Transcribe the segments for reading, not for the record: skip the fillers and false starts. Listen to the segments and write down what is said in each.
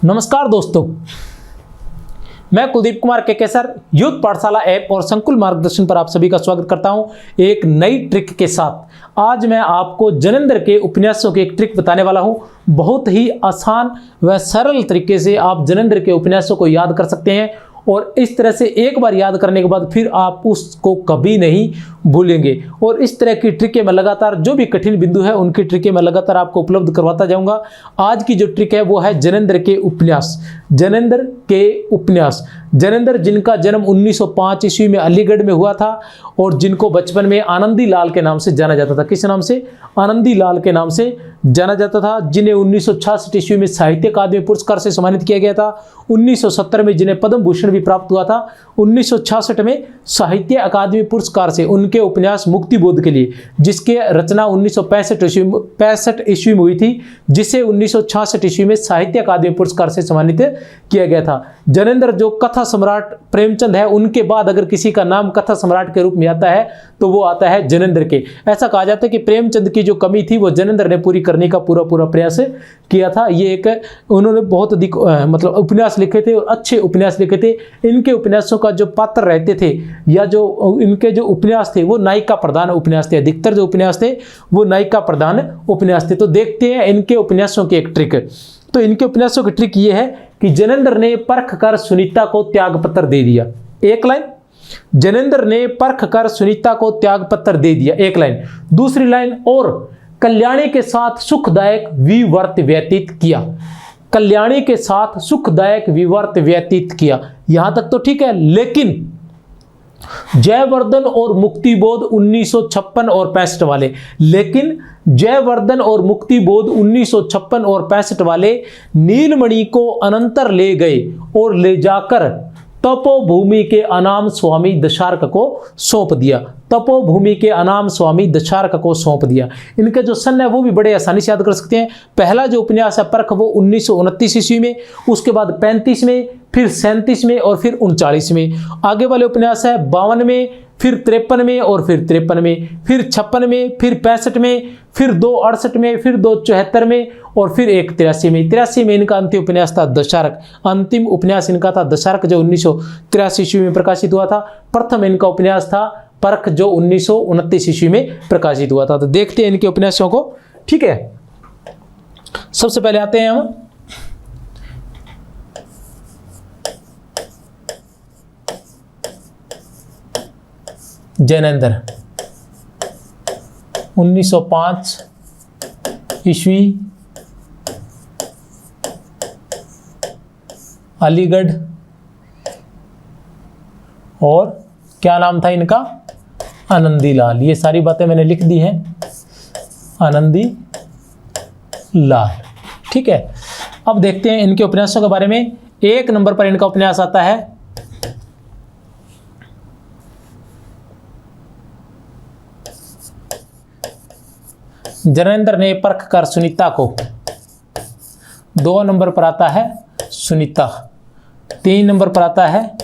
नमस्कार दोस्तों, मैं कुलदीप कुमार केकेसर यूथ पाठशाला ऐप और संकुल मार्गदर्शन पर आप सभी का स्वागत करता हूं एक नई ट्रिक के साथ। आज मैं आपको जनेंद्र के उपन्यासों की एक ट्रिक बताने वाला हूं। बहुत ही आसान व सरल तरीके से आप जनेंद्र के उपन्यासों को याद कर सकते हैं और इस तरह से एक बार याद करने के बाद फिर आप उसको कभी नहीं भूलेंगे। और इस तरह की ट्रिकें मैं लगातार, जो भी कठिन बिंदु है उनकी ट्रिकें मैं लगातार आपको उपलब्ध करवाता जाऊंगा। आज की जो ट्रिक है वो है जनेंद्र के उपन्यास। जनेंद्र के उपन्यास, जनेंद्र जिनका जन्म 1905 ईस्वी में अलीगढ़ में हुआ था और जिनको बचपन में आनंदी लाल के नाम से जाना जाता था। किस नाम से? आनंदी लाल के नाम से जाना जाता था। जिन्हें 1966 ईस्वी में साहित्य अकादमी पुरस्कार से सम्मानित किया गया था। 1970 में जिन्हें पद्म भूषण भी प्राप्त हुआ था। 1966 में साहित्य अकादमी पुरस्कार से उनके उपन्यास मुक्तिबोध के लिए, जिसके रचना 1965 ईस्वी में हुई थी, जिसे 1966 ईस्वी में साहित्य अकादमी पुरस्कार से सम्मानित किया गया था। जनेंद्र जो कथा सम्राट प्रेमचंद है, उनके बाद अगर किसी का नाम कथा सम्राट के रूप में आता है तो वो आता है जनेंद्र के। ऐसा कहा जाता है कि प्रेमचंद की जो कमी थी वो जनेंद्र ने पूरी करने का पूरा प्रयास किया था। ये एक उन्होंने बहुत अधिक मतलब उपन्यास लिखे थे और अच्छे उपन्यास लिखे थे। इनके उपन्यासों का जो पात्र रहते थे या जो इनके जो उपन्यास थे वो नायिका प्रधान उपन्यास थे। अधिकतर जो उपन्यास थे वो नायिका प्रधान उपन्यास थे। तो देखते हैं इनके उपन्यासों की एक ट्रिक। तो इनके उपन्यासों की ट्रिक ये है कि जनेंद्र ने परख कर सुनीता को त्याग पत्र दे दिया। एक लाइन, जनेंद्र ने परख कर सुनीता को त्याग पत्र दे दिया, एक लाइन। दूसरी लाइन, और कल्याणी के साथ सुखदायक विवर्त व्यतीत किया। कल्याणी के साथ सुखदायक विवर्त व्यतीत किया। यहां तक तो ठीक है, लेकिन जयवर्धन और मुक्तिबोध 1956 और 65 वाले, लेकिन जयवर्धन और मुक्तिबोध 1956 और 65 वाले नीलमणि को अनंतर ले गए और ले जाकर तपोभूमि के अनाम स्वामी दशार्क को सौंप दिया। तपोभूमि के अनाम स्वामी दशार्क को सौंप दिया। इनके जो सन है वो भी बड़े आसानी से याद कर सकते हैं। पहला जो उपन्यास है परख वो 1929 ईस्वी में, उसके बाद 35 में, फिर 37 में और फिर 39 में। आगे वाले उपन्यास है 52 में, फिर 53 में और फिर 53 में, फिर 56 में, फिर 65 में, फिर 2 68 में, फिर 2 74 में और फिर एक 83 में। 83 में इनका अंतिम उपन्यास था दशार्क। अंतिम उपन्यास इनका था दशार्क, जो 1983 ईस्वी में प्रकाशित हुआ था। प्रथम इनका उपन्यास था परख, जो 1929 ईस्वी में प्रकाशित हुआ था। तो देखते हैं इनके उपन्यासों को, ठीक है। सबसे पहले आते हैं हम जनेंद्र। 1905 ईस्वी, अलीगढ़, और क्या नाम था इनका? आनंदी लाल। ये सारी बातें मैंने लिख दी हैं, आनंदी लाल, ठीक है। अब देखते हैं इनके उपन्यासों के बारे में। 1 नंबर पर इनका उपन्यास आता है जनेंद्र ने परख कर सुनीता को। 2 नंबर पर आता है सुनीता। 3 नंबर पर आता है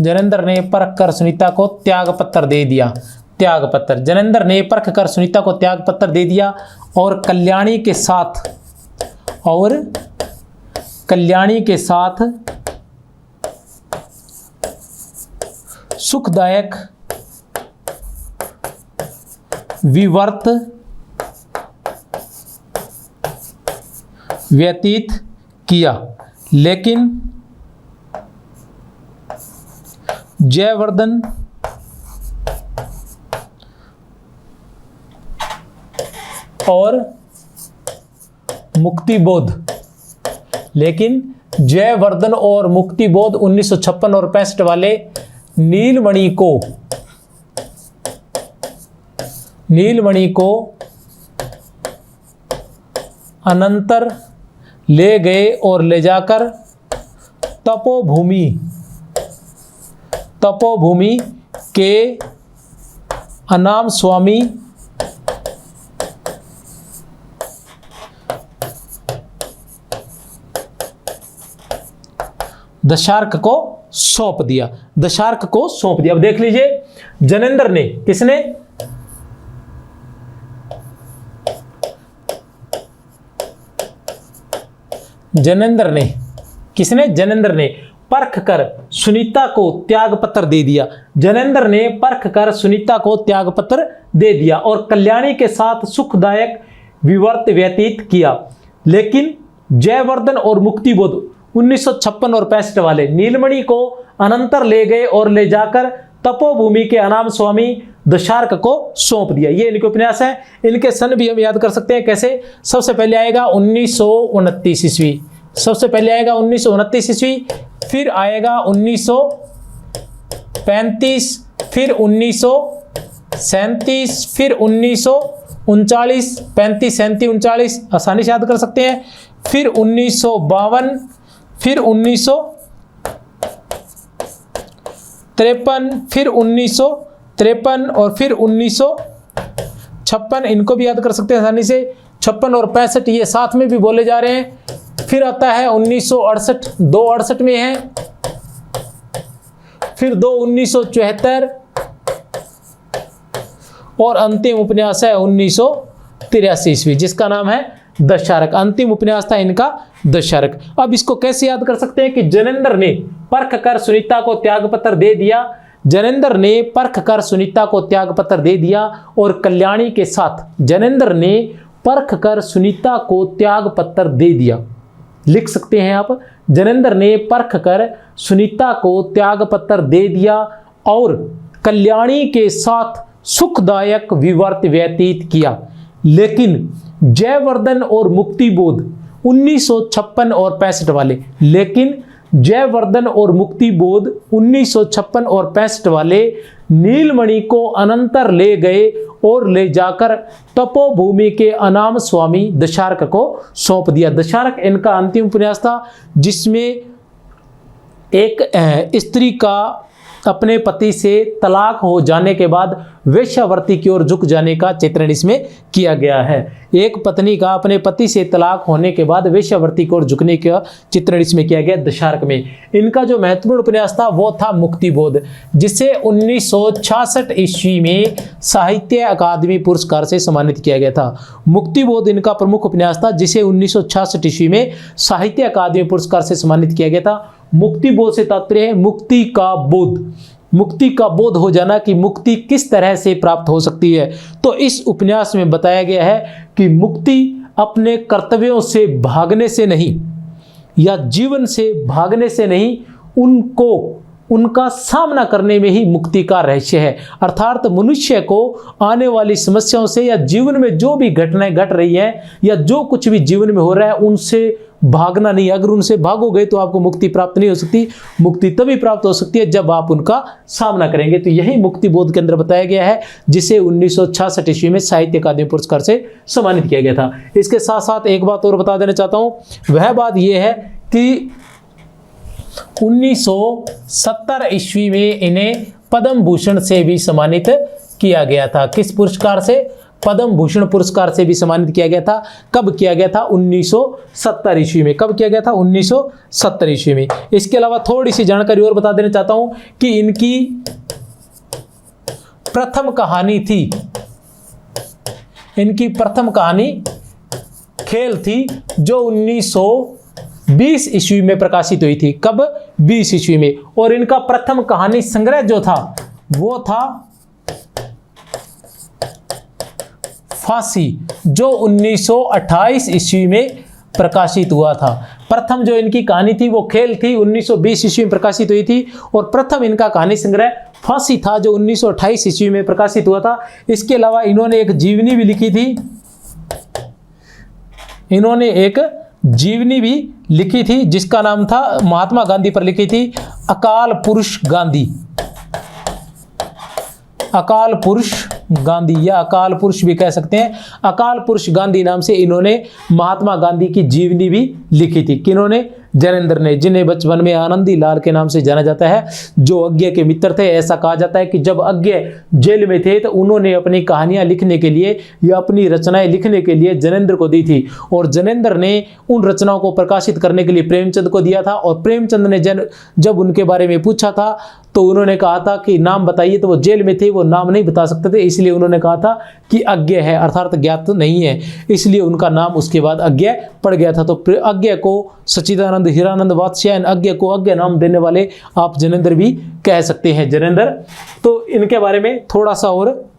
जनेंद्र ने परख कर सुनीता को त्याग पत्र दे दिया। त्याग पत्र, जनेंद्र ने परख कर सुनीता को त्याग पत्र दे दिया और कल्याणी के साथ सुखदायक विवर्त व्यतीत किया। लेकिन जयवर्धन और मुक्तिबोध, 1956 और 65 वाले नीलमणि को अनंतर ले गए और ले जाकर तपोभूमि के अनाम स्वामी दशार्क को सौंप दिया। दशार्क को सौंप दिया। अब देख लीजिए, जनेंद्र ने, किसने? जनेंद्र ने किसने? जैनेंद्र ने परख कर सुनीता को त्याग पत्र दे दिया। जैनेंद्र ने परख कर सुनीता को त्याग पत्र दे दिया और कल्याणी के साथ सुखदायक विवर्त व्यतीत किया। लेकिन जयवर्धन और मुक्तिबोध 1956 और 65 वाले नीलमणि को अनंतर ले गए और ले जाकर तपोभूमि के अनाम स्वामी दशार्क को सौंप दिया। ये इनके उपन्यास है। इनके सन भी हम याद कर सकते हैं कैसे? सबसे पहले आएगा 1929 ईस्वी, सबसे पहले आएगा 1929 ईस्वी, फिर आएगा 1935, फिर 1937, फिर 1939, 35, 37, 39 आसानी से याद कर सकते हैं, फिर 1952, फिर 1953, फिर 1953 और फिर 1956, इनको भी याद कर सकते हैं आसानी से। 56 और 65 ये साथ में भी बोले जा रहे हैं। फिर आता है 1968, 2 68 में है, फिर 2 1974 और अंतिम उपन्यास है 1983 ईस्वी जिसका नाम है दशारक। अंतिम उपन्यास था इनका दशारक। अब इसको कैसे याद कर सकते हैं कि जैनेंद्र ने परख कर सुनीता को त्यागपत्र दे दिया। जैनेंद्र ने परख कर सुनीता को त्यागपत्र दे दिया और कल्याणी के साथ जैनेंद्र ने परख कर सुनीता को त्यागपत्र दे दिया। लिख सकते हैं आप, जैनेंद्र ने परख कर सुनीता को त्यागपत्र दे दिया और कल्याणी के साथ सुखदायक विवर्त व्यतीत किया। लेकिन जयवर्धन और मुक्तिबोध 1956 और 65 वाले, लेकिन जयवर्धन और मुक्तिबोध 1956 और 65 वाले नीलमणि को अनंतर ले गए और ले जाकर तपोभूमि के अनाम स्वामी दशार्क को सौंप दिया। दशार्क इनका अंतिम उपन्यास था जिसमें एक स्त्री का अपने पति से तलाक हो जाने के बाद वेश्यावृत्ति की ओर झुक जाने का चित्रण इसमें किया गया है। एक पत्नी का अपने पति से तलाक होने के बाद वेश्यावृत्ति की ओर झुकने का चित्रण इसमें किया गया दशार्क में। इनका जो महत्वपूर्ण उपन्यास था वो था मुक्तिबोध, जिसे 1966 ईस्वी में साहित्य अकादमी पुरस्कार से सम्मानित किया गया था। मुक्तिबोध इनका प्रमुख उपन्यास था जिसे 1966 ईस्वी में साहित्य अकादमी पुरस्कार से सम्मानित किया गया था। मुक्तिबोध से तात्पर्य है मुक्ति का बोध, मुक्ति का बोध हो जाना कि मुक्ति किस तरह से प्राप्त हो सकती है। तो इस उपन्यास में बताया गया है कि मुक्ति अपने कर्तव्यों से भागने से नहीं या जीवन से भागने से नहीं, उनका सामना करने में ही मुक्ति का रहस्य है। अर्थात मनुष्य को आने वाली समस्याओं से या जीवन में जो भी घटनाएं घट रही हैं या जो कुछ भी जीवन में हो रहा है उनसे भागना नहीं। अगर उनसे भागोगे तो आपको मुक्ति प्राप्त नहीं हो सकती। मुक्ति तभी प्राप्त हो सकती है जब आप उनका सामना करेंगे। तो यही मुक्तिबोध के अंदर बताया गया है जिसे 1966 ईस्वी में साहित्य अकादमी पुरस्कार से सम्मानित किया गया था। इसके साथ साथ एक बात और बता देना चाहता हूँ, वह बात यह है कि 1970 ईस्वी में इन्हें पद्म भूषण से भी सम्मानित किया गया था। किस पुरस्कार से? पद्म भूषण पुरस्कार से भी सम्मानित किया गया था। कब किया गया था? 1970 ईस्वी में। कब किया गया था? 1970 ईस्वी में। इसके अलावा थोड़ी सी जानकारी और बता देना चाहता हूं कि इनकी प्रथम कहानी थी, इनकी प्रथम कहानी खेल थी जो 1920 ईस्वी में प्रकाशित हुई थी। कब? 20 ईस्वी में। और इनका प्रथम कहानी संग्रह जो था वो था फांसी, जो 1928 ईस्वी में प्रकाशित हुआ था। प्रथम जो इनकी कहानी थी वो खेल थी, 1920 ईस्वी में प्रकाशित हुई थी। और प्रथम इनका कहानी संग्रह फांसी था जो 1928 ईस्वी में प्रकाशित हुआ था। इसके अलावा इन्होंने एक जीवनी भी लिखी थी, इन्होंने एक जीवनी भी लिखी थी जिसका नाम था, महात्मा गांधी पर लिखी थी, अकाल पुरुष गांधी। अकाल पुरुष गांधी या अकाल पुरुष भी कह सकते हैं। अकाल पुरुष गांधी नाम से इन्होंने महात्मा गांधी की जीवनी भी लिखी थी। किन्होंने? जैनेंद्र ने, जिन्हें बचपन में आनंदी लाल के नाम से जाना जाता है, जो अज्ञे के मित्र थे। ऐसा कहा जाता है कि जब अज्ञे जेल में थे तो उन्होंने अपनी कहानियां लिखने के लिए या अपनी रचनाएं लिखने के लिए जैनेंद्र को दी थी और जैनेंद्र ने उन रचनाओं को प्रकाशित करने के लिए प्रेमचंद को दिया था। और प्रेमचंद ने जब उनके बारे में पूछा था तो उन्होंने कहा था कि नाम बताइए, तो वो जेल में थे, वो नाम नहीं बता सकते थे, इसलिए उन्होंने कहा था कि अज्ञेय है, अर्थात ज्ञात नहीं है, इसलिए उनका नाम उसके बाद अज्ञेय पड़ गया था। तो अज्ञेय को सच्चिदानंद हीरानंद वात्स्यायन, अज्ञेय को अज्ञेय नाम देने वाले आप जनेंद्र भी कह सकते हैं, जनेंद्र। तो इनके बारे में थोड़ा सा और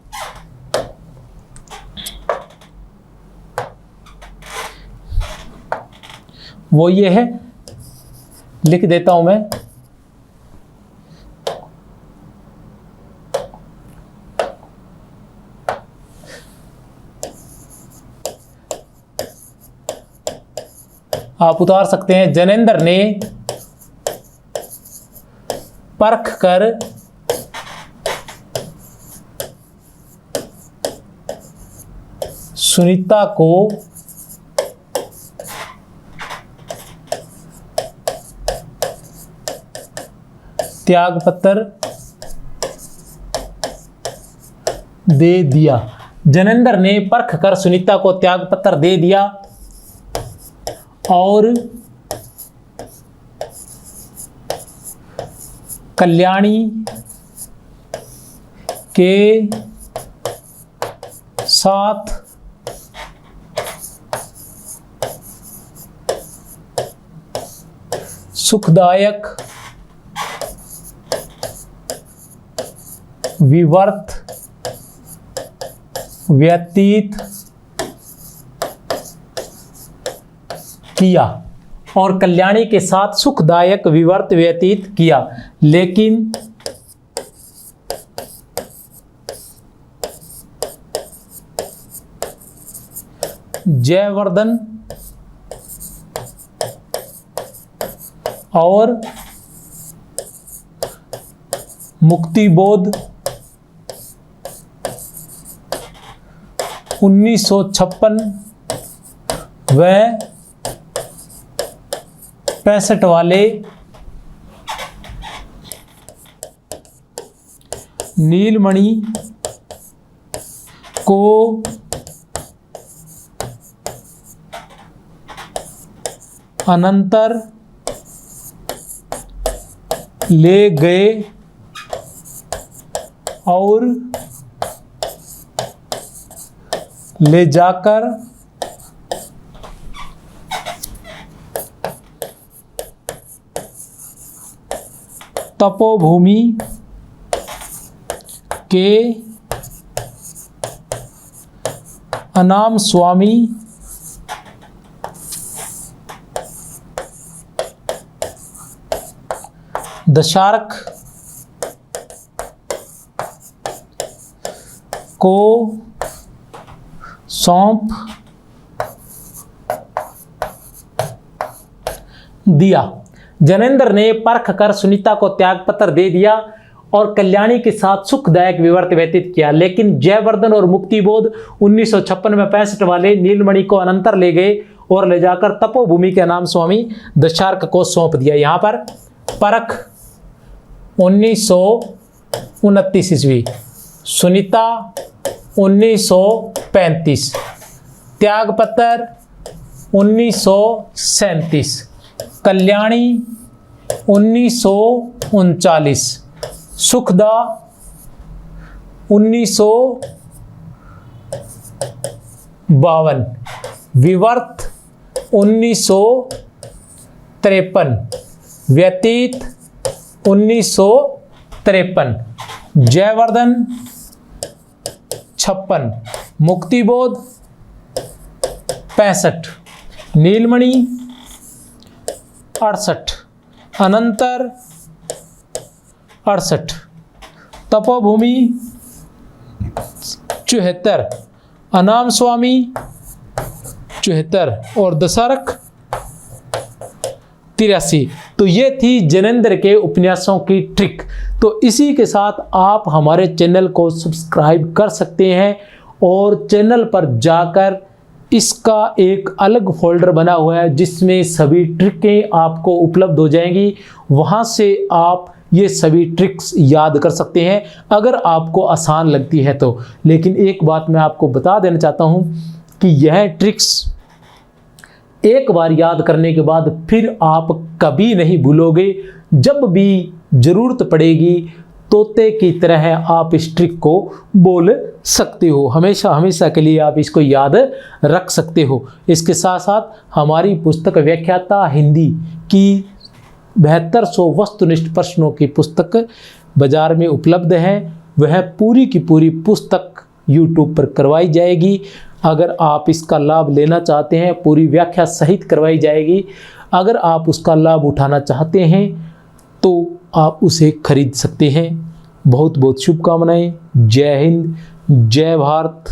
वो ये है, लिख देता हूं मैं। आप उतार सकते हैं। जनेंद्र ने परख कर सुनीता को त्यागपत्र दे दिया। जनेंद्र ने परख कर सुनीता को त्यागपत्र दे दिया और कल्याणी के साथ सुखदायक विवर्त व्यतीत किया, और कल्याणी के साथ सुखदायक विवर्त व्यतीत किया, लेकिन जयवर्धन और मुक्तिबोध 1956 व 65 वाले नीलमणि को अनंतर ले गए और ले जाकर तपोभूमि के अनाम स्वामी दशार्क को सौंप दिया। जनेंद्र ने परख कर सुनीता को त्यागपत्र दे दिया और कल्याणी के साथ सुखदायक विवर्त व्यतीत किया, लेकिन जयवर्धन और मुक्तिबोध 1956 में 65 वाले नीलमणि को अनंतर ले गए और ले जाकर तपोभूमि के नाम स्वामी दशार्क को सौंप दिया। यहां पर परख 1929 ईस्वी, सुनीता 1935, त्यागपत्र 1937, कल्याणी 1939, सुखदा 1952, विवर्त 1953, व्यतीत 1953, जयवर्धन 56, मुक्तिबोध 65, नीलमणि 68, अनंतर 68, तपोभूमि 74, अनाम स्वामी 74 और दशार्क 83। तो ये थी जनेंद्र के उपन्यासों की ट्रिक। तो इसी के साथ आप हमारे चैनल को सब्सक्राइब कर सकते हैं और चैनल पर जाकर इसका एक अलग फोल्डर बना हुआ है जिसमें सभी ट्रिकें आपको उपलब्ध हो जाएंगी। वहाँ से आप ये सभी ट्रिक्स याद कर सकते हैं अगर आपको आसान लगती है तो। लेकिन एक बात मैं आपको बता देना चाहता हूँ कि यह ट्रिक्स एक बार याद करने के बाद फिर आप कभी नहीं भूलोगे। जब भी ज़रूरत पड़ेगी तोते की तरह आप इस ट्रिक को बोल सकते हो। हमेशा हमेशा के लिए आप इसको याद रख सकते हो। इसके साथ साथ हमारी पुस्तक व्याख्याता हिंदी की 7200 वस्तुनिष्ठ प्रश्नों की पुस्तक बाजार में उपलब्ध है। वह पूरी की पूरी पुस्तक YouTube पर करवाई जाएगी। अगर आप इसका लाभ लेना चाहते हैं, पूरी व्याख्या सहित करवाई जाएगी। अगर आप उसका लाभ उठाना चाहते हैं तो आप उसे खरीद सकते हैं। बहुत बहुत शुभकामनाएं। जय हिंद, जय भारत।